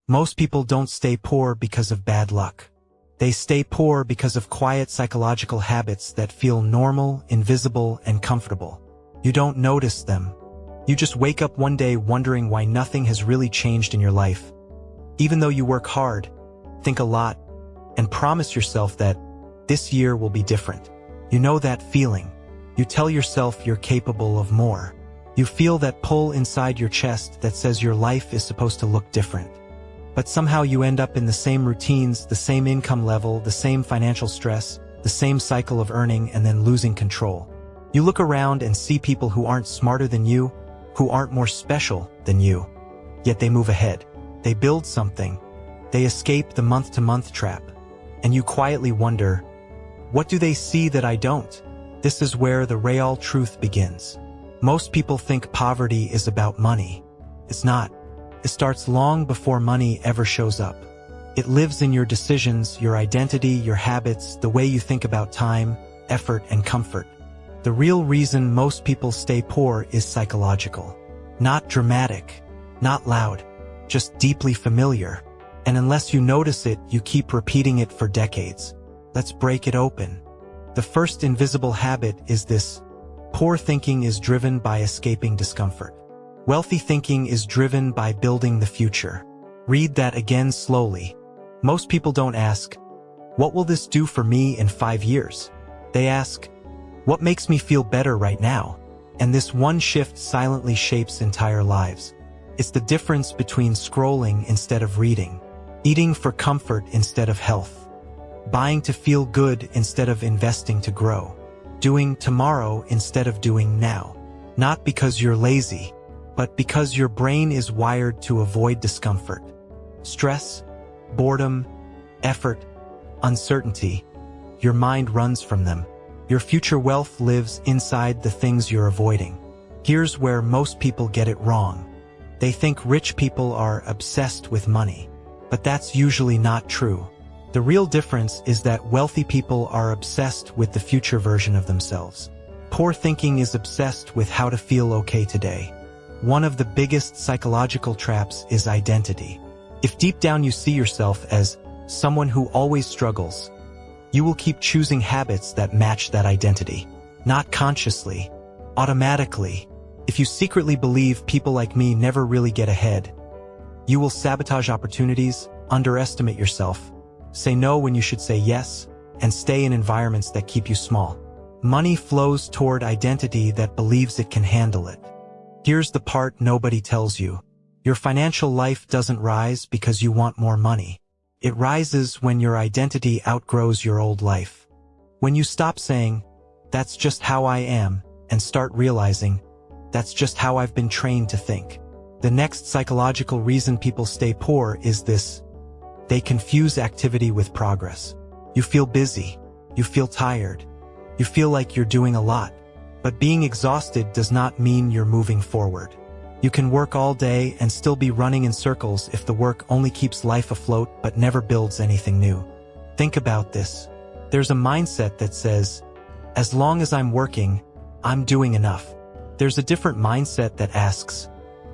Most people don't stay poor because of bad luck. They stay poor because of quiet psychological habits that feel normal, invisible, and comfortable. You don't notice them. You just wake up one day wondering why nothing has really changed in your life. Even though you work hard, think a lot, and promise yourself that this year will be different. You know that feeling. You tell yourself you're capable of more. You feel that pull inside your chest that says your life is supposed to look different. But somehow you end up in the same routines, the same income level, the same financial stress, the same cycle of earning and then losing control. You look around and see people who aren't smarter than you, who aren't more special than you. Yet they move ahead. They build something. They escape the month-to-month trap. And you quietly wonder, what do they see that I don't? This is where the real truth begins. Most people think poverty is about money. It's not. It starts long before money ever shows up. It lives in your decisions, your identity, your habits, the way you think about time, effort, and comfort. The real reason most people stay poor is psychological. Not dramatic, not loud, just deeply familiar. And unless you notice it, you keep repeating it for decades. Let's break it open. The first invisible habit is this: poor thinking is driven by escaping discomfort. Wealthy thinking is driven by building the future. Read that again slowly. Most people don't ask, what will this do for me in 5 years? They ask, what makes me feel better right now? And this one shift silently shapes entire lives. It's the difference between scrolling instead of reading, eating for comfort instead of health, buying to feel good instead of investing to grow, doing tomorrow instead of doing now. Not because you're lazy, but because your brain is wired to avoid discomfort. Stress, boredom, effort, uncertainty. Your mind runs from them. Your future wealth lives inside the things you're avoiding. Here's where most people get it wrong. They think rich people are obsessed with money, but that's usually not true. The real difference is that wealthy people are obsessed with the future version of themselves. Poor thinking is obsessed with how to feel okay today. One of the biggest psychological traps is identity. If deep down you see yourself as someone who always struggles, you will keep choosing habits that match that identity. Not consciously, automatically. If you secretly believe people like me never really get ahead, you will sabotage opportunities, underestimate yourself, say no when you should say yes, and stay in environments that keep you small. Money flows toward identity that believes it can handle it. Here's the part nobody tells you. Your financial life doesn't rise because you want more money. It rises when your identity outgrows your old life. When you stop saying, that's just how I am, and start realizing, that's just how I've been trained to think. The next psychological reason people stay poor is this: they confuse activity with progress. You feel busy. You feel tired. You feel like you're doing a lot. But being exhausted does not mean you're moving forward. You can work all day and still be running in circles if the work only keeps life afloat but never builds anything new. Think about this. There's a mindset that says, as long as I'm working, I'm doing enough. There's a different mindset that asks,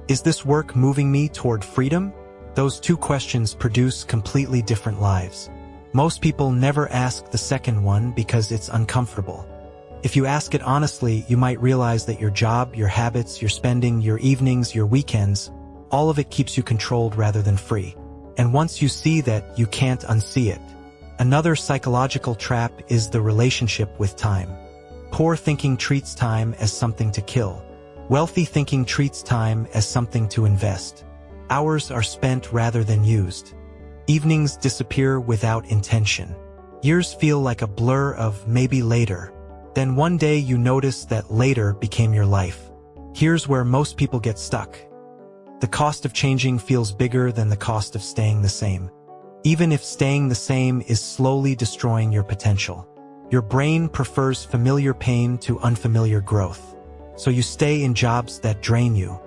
is this work moving me toward freedom? Those two questions produce completely different lives. Most people never ask the second one because it's uncomfortable. If you ask it honestly, you might realize that your job, your habits, your spending, your evenings, your weekends, all of it keeps you controlled rather than free. And once you see that, you can't unsee it. Another psychological trap is the relationship with time. Poor thinking treats time as something to kill. Wealthy thinking treats time as something to invest. Hours are spent rather than used. Evenings disappear without intention. Years feel like a blur of maybe later. Then one day you notice that later became your life. Here's where most people get stuck. The cost of changing feels bigger than the cost of staying the same. Even if staying the same is slowly destroying your potential. Your brain prefers familiar pain to unfamiliar growth. So you stay in jobs that drain you.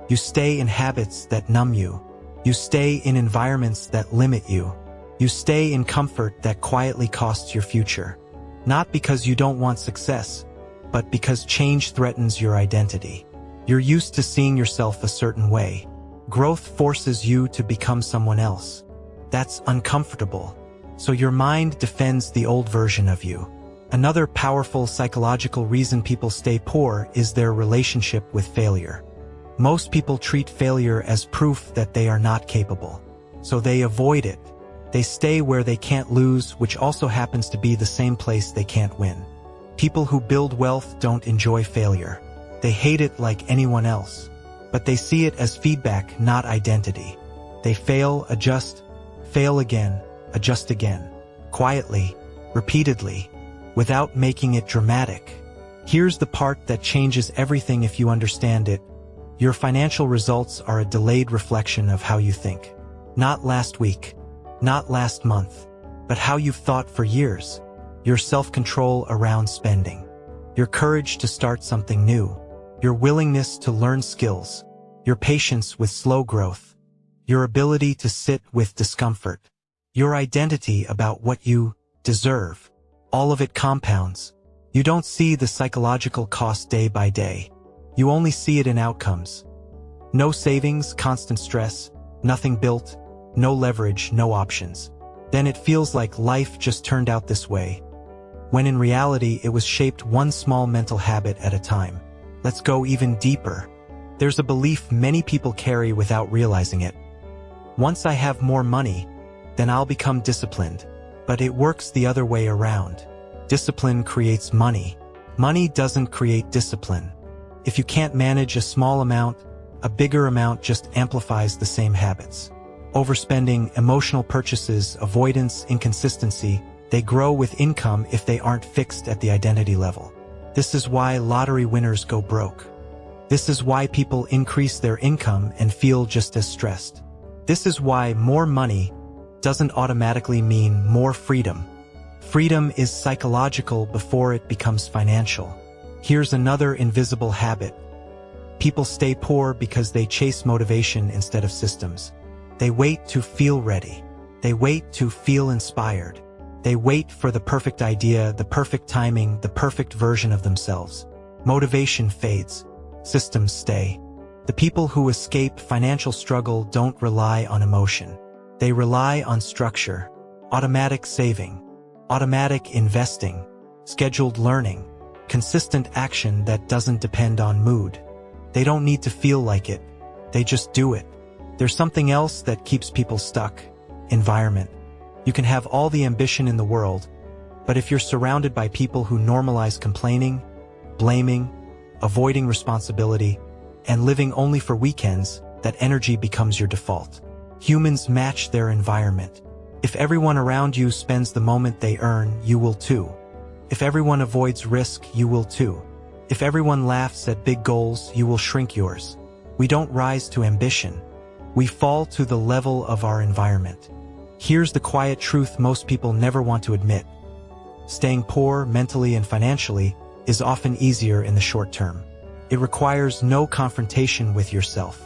You stay in habits that numb you. You stay in environments that limit you. You stay in comfort that quietly costs your future. Not because you don't want success, but because change threatens your identity. You're used to seeing yourself a certain way. Growth forces you to become someone else. That's uncomfortable. So your mind defends the old version of you. Another powerful psychological reason people stay poor is their relationship with failure. Most people treat failure as proof that they are not capable. So they avoid it. They stay where they can't lose, which also happens to be the same place they can't win. People who build wealth don't enjoy failure. They hate it like anyone else. But they see it as feedback, not identity. They fail, adjust, fail again, adjust again. Quietly, repeatedly, without making it dramatic. Here's the part that changes everything if you understand it. Your financial results are a delayed reflection of how you think. Not last week, not last month, but how you've thought for years. Your self-control around spending. Your courage to start something new. Your willingness to learn skills. Your patience with slow growth. Your ability to sit with discomfort. Your identity about what you deserve. All of it compounds. You don't see the psychological cost day by day. You only see it in outcomes. No savings, constant stress, nothing built, no leverage, no options. Then it feels like life just turned out this way, when in reality it was shaped one small mental habit at a time. Let's go even deeper. There's a belief many people carry without realizing it. Once I have more money, then I'll become disciplined. But it works the other way around. Discipline creates money. Money doesn't create discipline. If you can't manage a small amount, a bigger amount just amplifies the same habits. Overspending, emotional purchases, avoidance, inconsistency, they grow with income if they aren't fixed at the identity level. This is why lottery winners go broke. This is why people increase their income and feel just as stressed. This is why more money doesn't automatically mean more freedom. Freedom is psychological before it becomes financial. Here's another invisible habit. People stay poor because they chase motivation instead of systems. They wait to feel ready. They wait to feel inspired. They wait for the perfect idea, the perfect timing, the perfect version of themselves. Motivation fades. Systems stay. The people who escape financial struggle don't rely on emotion. They rely on structure, automatic saving, automatic investing, scheduled learning, consistent action that doesn't depend on mood. They don't need to feel like it. They just do it. There's something else that keeps people stuck. Environment. You can have all the ambition in the world, but if you're surrounded by people who normalize complaining, blaming, avoiding responsibility, and living only for weekends, that energy becomes your default. Humans match their environment. If everyone around you spends the moment they earn, you will too. If everyone avoids risk, you will too. If everyone laughs at big goals, you will shrink yours. We don't rise to ambition. We fall to the level of our environment. Here's the quiet truth most people never want to admit. Staying poor mentally and financially is often easier in the short term. It requires no confrontation with yourself.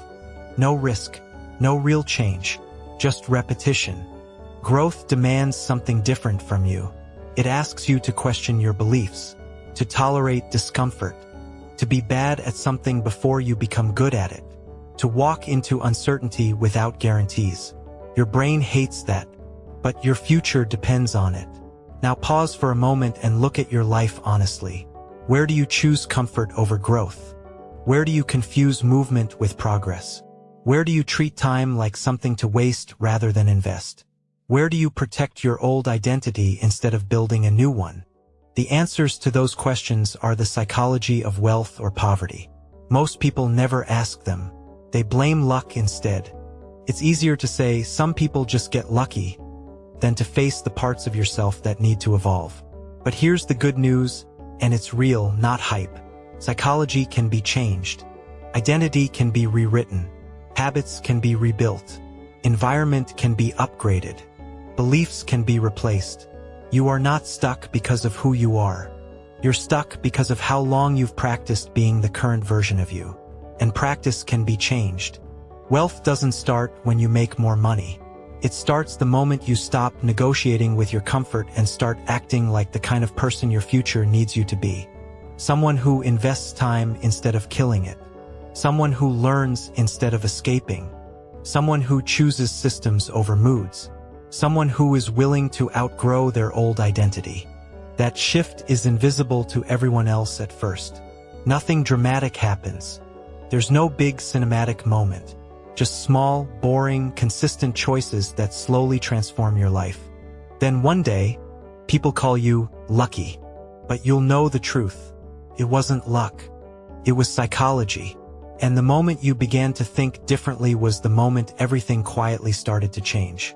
No risk, no real change, just repetition. Growth demands something different from you. It asks you to question your beliefs, to tolerate discomfort, to be bad at something before you become good at it, to walk into uncertainty without guarantees. Your brain hates that, but your future depends on it. Now pause for a moment and look at your life honestly. Where do you choose comfort over growth? Where do you confuse movement with progress? Where do you treat time like something to waste rather than invest? Where do you protect your old identity instead of building a new one? The answers to those questions are the psychology of wealth or poverty. Most people never ask them. They blame luck instead. It's easier to say some people just get lucky than to face the parts of yourself that need to evolve. But here's the good news, and it's real, not hype. Psychology can be changed. Identity can be rewritten. Habits can be rebuilt. Environment can be upgraded. Beliefs can be replaced. You are not stuck because of who you are. You're stuck because of how long you've practiced being the current version of you. And practice can be changed. Wealth doesn't start when you make more money. It starts the moment you stop negotiating with your comfort and start acting like the kind of person your future needs you to be. Someone who invests time instead of killing it. Someone who learns instead of escaping. someone who chooses systems over moods, someone who is willing to outgrow their old identity. That shift is invisible to everyone else at first. Nothing dramatic happens. There's no big cinematic moment, just small, boring, consistent choices that slowly transform your life. Then one day, people call you lucky, but you'll know the truth. It wasn't luck. It was psychology. And the moment you began to think differently was the moment everything quietly started to change.